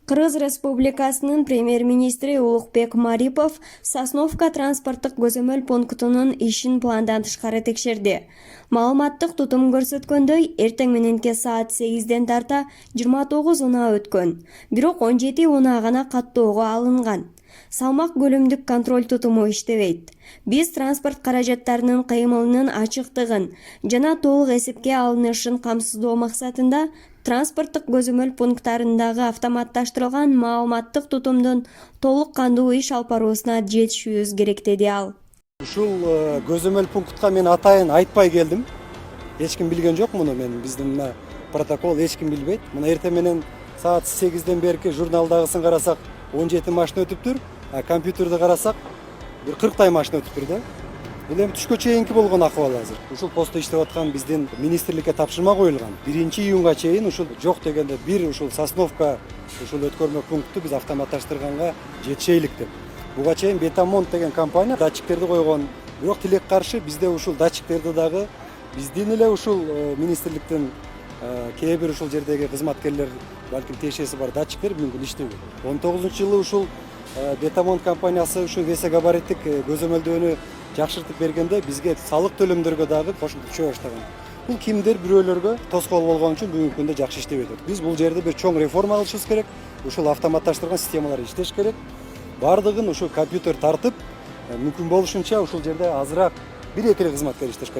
Кыргыз Республикасынын премьер-министри Улукбек Марипов Сосновка транспорттук көзөмөл пунктунун ишин пландан тышкары текшерди. Маалыматтык тутум көрсөткөндөй, эртең мененки саат 8ден тарта 29 унаа өткөн, бирок 17 унаа гана каттоого алынган. Салмак көлөмдүк контроль тутуму иштебейт. Биз транспорт каражаттарынын кыймылынын ачыктыгын жана толук эсепке алынышын камсыздоо максатында транспорттук көзөмөл пункттарындагы автоматташтырылган маалыматтык тутумдун толук кандуу иш алып баруусуна жетишүүбүз керек, деди ал. Ушул көзөмөл пунктка мен атайын айтпай келдим. Эч ким билген жок муну, биздин мына протокол эч ким билбейт. Мына эртең менен саат 8ден берки журналдагысын карасак 17 машина өтүптүр, а компьютерди карасак бир 40 машина өтүптүр да. Бул эми түшкө чейинки болгон акыбал азыр. Ушул постто иштеп аткан биздин министрликке тапшырма коюлган. 1-июнга чейин ушул жок дегенде бир ушул Сосновка ушул өткөрмө пункту биз автоматташтырганга жетишейлик деп. Буга чейин Бетамонт деген компания датчиктерди койгон. Бирок тилек каршы бизде ушул датчиктерди дагы биздин эле ушул министрликтин кээ бир ушул жердеги кызматкерлер, балким тиешеси бар датчиктер бүгүн иштебейт. 19-жылы ушул Бетамонт компаниясы ушул весе габариттик көзөмөлдөөнү жакшыртып бергенде бизге салык төлөмдөргө дагы кошумча түшө баштаган. Бул кимдир бирөөлөргө тоскоол болгон үчүн бүгүнкү күндө жакшы иштебей атат. Биз бул жерде бир чоң реформа кылышыбыз керек. Ушул автоматташтырган системалар иштеш керек. Бардыгын ушул компьютер тартып, мүмкүн болушунча ушул жерде азыраак 1-2 кызматкер иштеш керек.